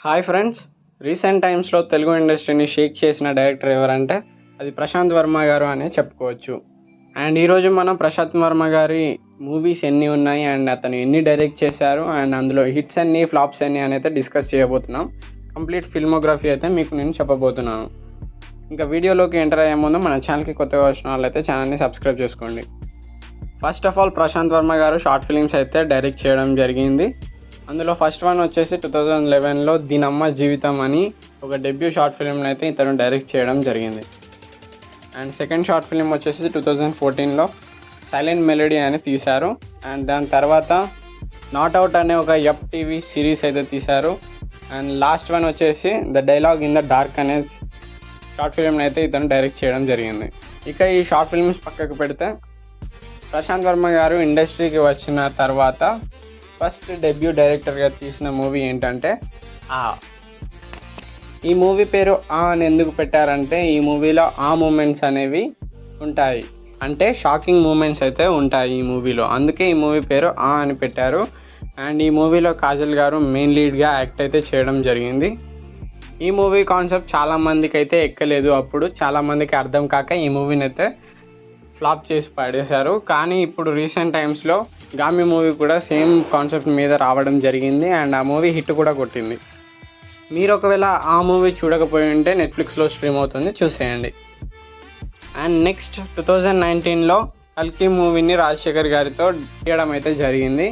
Hi friends, recent టైమ్స్లో తెలుగు ఇండస్ట్రీని షేక్ చేసిన డైరెక్టర్ ఎవరంటే అది ప్రశాంత్ వర్మ గారు అని చెప్పుకోవచ్చు. అండ్ ఈరోజు మనం ప్రశాంత్ వర్మ గారి మూవీస్ ఎన్ని ఉన్నాయి అండ్ అతను ఎన్ని డైరెక్ట్ చేశారు అండ్ అందులో హిట్స్ ఎన్ని ఫ్లాప్స్ ఎన్ని అని అయితే డిస్కస్ చేయబోతున్నాం. కంప్లీట్ ఫిల్మోగ్రఫీ అయితే మీకు నేను చెప్పబోతున్నాను. ఇంకా వీడియోలోకి ఎంటర్ అయ్యే ముందు మన ఛానల్కి కొత్తగా వచ్చిన వాళ్ళైతే ఛానల్ని సబ్స్క్రైబ్ చేసుకోండి. First of all Prashanth Varma garu short films అయితే డైరెక్ట్ చేయడం జరిగింది. అందులో ఫస్ట్ వన్ వచ్చేసి 2011లో దీనమ్మ జీవితం అని ఒక డెబ్యూ షార్ట్ ఫిల్మ్ని అయితే ఇతను డైరెక్ట్ చేయడం జరిగింది. అండ్ సెకండ్ షార్ట్ ఫిల్మ్ వచ్చేసి 2014లో సైలెంట్ మెలోడీ అని తీశారు. అండ్ దాని తర్వాత నాట్ అవుట్ అనే ఒక ఎఫ్ టీవీ సిరీస్ అయితే తీశారు. అండ్ లాస్ట్ వన్ వచ్చేసి the dialogue in the dark అనే షార్ట్ ఫిల్మ్ని అయితే ఇతను డైరెక్ట్ చేయడం జరిగింది. ఇక ఈ షార్ట్ ఫిల్మ్స్ పక్కకు పెడితే ప్రశాంత్ వర్మ గారు ఇండస్ట్రీకి వచ్చిన తర్వాత ఫస్ట్ డెబ్యూ డైరెక్టర్గా తీసిన మూవీ ఏంటంటే ఈ మూవీ పేరు అని ఎందుకు పెట్టారంటే ఈ మూవీలో మూమెంట్స్ అనేవి ఉంటాయి, అంటే షాకింగ్ మూమెంట్స్ అయితే ఉంటాయి ఈ మూవీలో, అందుకే ఈ మూవీ పేరు అని పెట్టారు. అండ్ ఈ మూవీలో కాజల్ గారు మెయిన్ లీడ్గా యాక్ట్ అయితే చేయడం జరిగింది. ఈ మూవీ కాన్సెప్ట్ చాలామందికి అయితే ఎక్కలేదు, అప్పుడు చాలామందికి అర్థం కాక ఈ మూవీని అయితే ఫ్లాప్ చేసి పడేశారు. కానీ ఇప్పుడు రీసెంట్ టైమ్స్లో గామి మూవీ కూడా సేమ్ కాన్సెప్ట్ మీద రావడం జరిగింది అండ్ ఆ మూవీ హిట్ కూడా కొట్టింది. మీరు ఒకవేళ ఆ మూవీ చూడకపోయి ఉంటే నెట్ఫ్లిక్స్లో స్ట్రీమ్ అవుతుంది, చూసేయండి. అండ్ నెక్స్ట్ 2019లో కల్కి మూవీని రాజశేఖర్ గారితో తీయడం అయితే జరిగింది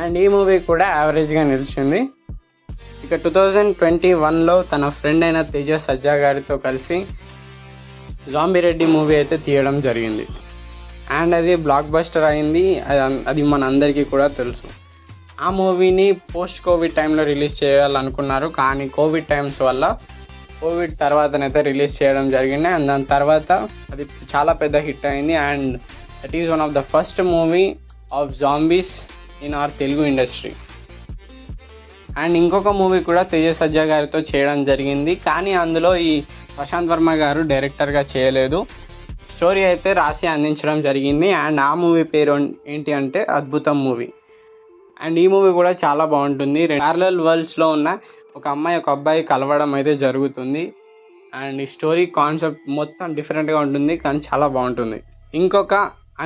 అండ్ ఈ మూవీ కూడా యావరేజ్గా నిలిచింది. ఇక 2021లో తన ఫ్రెండ్ అయిన తేజ సజ్జా గారితో కలిసి జాంబీ రెడ్డి మూవీ అయితే తీయడం జరిగింది అండ్ అది బ్లాక్ బస్టర్ అయింది. అది మన అందరికీ కూడా తెలుసు. ఆ మూవీని పోస్ట్ కోవిడ్ టైంలో రిలీజ్ చేయాలనుకున్నారు, కానీ కోవిడ్ టైమ్స్ వల్ల కోవిడ్ తర్వాతనైతే రిలీజ్ చేయడం జరిగింది. అండ్ దాని తర్వాత అది చాలా పెద్ద హిట్ అయింది and that is one of the first movie of zombies in our Telugu industry. And ఇంకొక మూవీ కూడా తేజ సజ్జా గారితో చేయడం జరిగింది, కానీ అందులో ఈ ప్రశాంత్ వర్మ గారు డైరెక్టర్గా చేయలేదు, స్టోరీ అయితే రాసి అందించడం జరిగింది. అండ్ ఆ మూవీ పేరు ఏంటి అంటే అద్భుతం మూవీ. అండ్ ఈ మూవీ కూడా చాలా బాగుంటుంది. ప్యారలల్ వరల్డ్స్లో ఉన్న ఒక అమ్మాయి ఒక అబ్బాయి కలవడం అయితే జరుగుతుంది అండ్ ఈ స్టోరీ కాన్సెప్ట్ మొత్తం డిఫరెంట్గా ఉంటుంది, కానీ చాలా బాగుంటుంది. ఇంకొక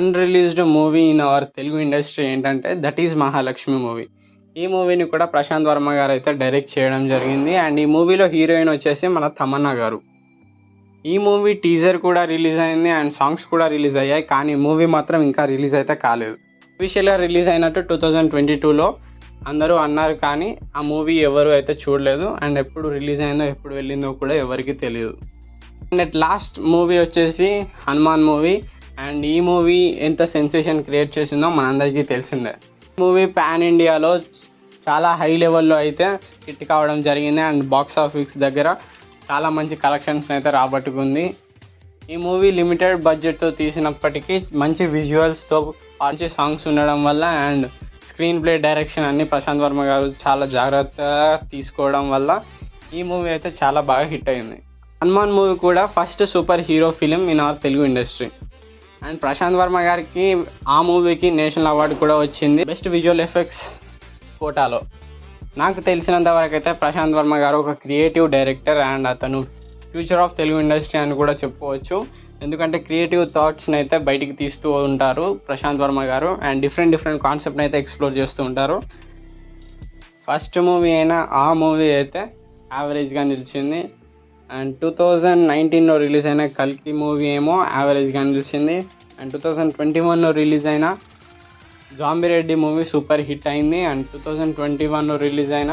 unreleased movie in our Telugu industry ఏంటంటే దట్ ఈజ్ మహాలక్ష్మి మూవీ. ఈ మూవీని కూడా ప్రశాంత్ వర్మ గారు అయితే డైరెక్ట్ చేయడం జరిగింది అండ్ ఈ మూవీలో హీరోయిన్ వచ్చేసి మన తమన్నా గారు. ఈ మూవీ టీజర్ కూడా రిలీజ్ అయింది అండ్ సాంగ్స్ కూడా రిలీజ్ అయ్యాయి, కానీ మూవీ మాత్రం ఇంకా రిలీజ్ అయితే కాలేదు. అఫీషియల్గా రిలీజ్ అయినట్టు 2022లో అందరూ అన్నారు, కానీ ఆ మూవీ ఎవరు అయితే చూడలేదు అండ్ ఎప్పుడు రిలీజ్ అయిందో ఎప్పుడు వెళ్ళిందో కూడా ఎవరికి తెలియదు. అండ్ లాస్ట్ మూవీ వచ్చేసి హనుమాన్ మూవీ అండ్ ఈ మూవీ ఎంత సెన్సేషన్ క్రియేట్ చేసిందో మనందరికీ తెలిసిందే. మూవీ పాన్ ఇండియాలో చాలా హై లెవెల్లో అయితే హిట్ కావడం జరిగింది అండ్ బాక్స్ ఆఫీస్ దగ్గర చాలా మంచి కలెక్షన్స్ అయితే రాబట్టుకుంది. ఈ మూవీ లిమిటెడ్ బడ్జెట్తో తీసినప్పటికీ మంచి విజువల్స్తో మంచి సాంగ్స్ ఉండడం వల్ల అండ్ స్క్రీన్ ప్లే డైరెక్షన్ అన్ని ప్రశాంత్ వర్మ గారు చాలా జాగ్రత్తగా తీసుకోవడం వల్ల ఈ మూవీ అయితే చాలా బాగా హిట్ అయింది. హనుమాన్ మూవీ కూడా first super hero film in our Telugu industry and Prashanth Varma గారికి ఆ మూవీకి నేషనల్ అవార్డు కూడా వచ్చింది బెస్ట్ విజువల్ ఎఫెక్ట్స్ కోటాలో. నాకు తెలిసినంత వరకు అయితే ప్రశాంత్ వర్మ గారు ఒక క్రియేటివ్ డైరెక్టర్ అండ్ అతను ఫ్యూచర్ ఆఫ్ తెలుగు ఇండస్ట్రీ అని కూడా చెప్పుకోవచ్చు, ఎందుకంటే క్రియేటివ్ థాట్స్ని అయితే బయటికి తీస్తూ ఉంటారు ప్రశాంత్ వర్మ గారు అండ్ డిఫరెంట్ కాన్సెప్ట్ని అయితే ఎక్స్ప్లోర్ చేస్తూ ఉంటారు. ఫస్ట్ మూవీ అయినా ఆ మూవీ అయితే యావరేజ్గా నిలిచింది అండ్ 2019లో రిలీజ్ అయిన కల్కి మూవీ ఏమో యావరేజ్గా నిలిచింది అండ్ 2021లో రిలీజ్ అయిన zombie Reddy movie super hit అయింది అండ్ 2021లో రిలీజ్ అయిన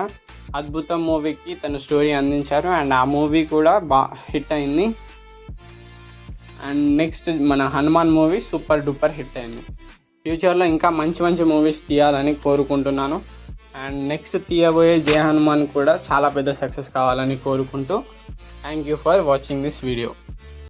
అద్భుతం మూవీకి తన స్టోరీ అందించారు అండ్ ఆ మూవీ కూడా హిట్ అయింది. అండ్ నెక్స్ట్ మన Hanuman movie super duper hit అయింది. ఫ్యూచర్లో ఇంకా మంచి మూవీస్ తీయాలని కోరుకుంటున్నాను అండ్ నెక్స్ట్ తీయబోయే జై హనుమాన్ కూడా చాలా పెద్ద సక్సెస్ కావాలని కోరుకుంటూ thank you for watching this video.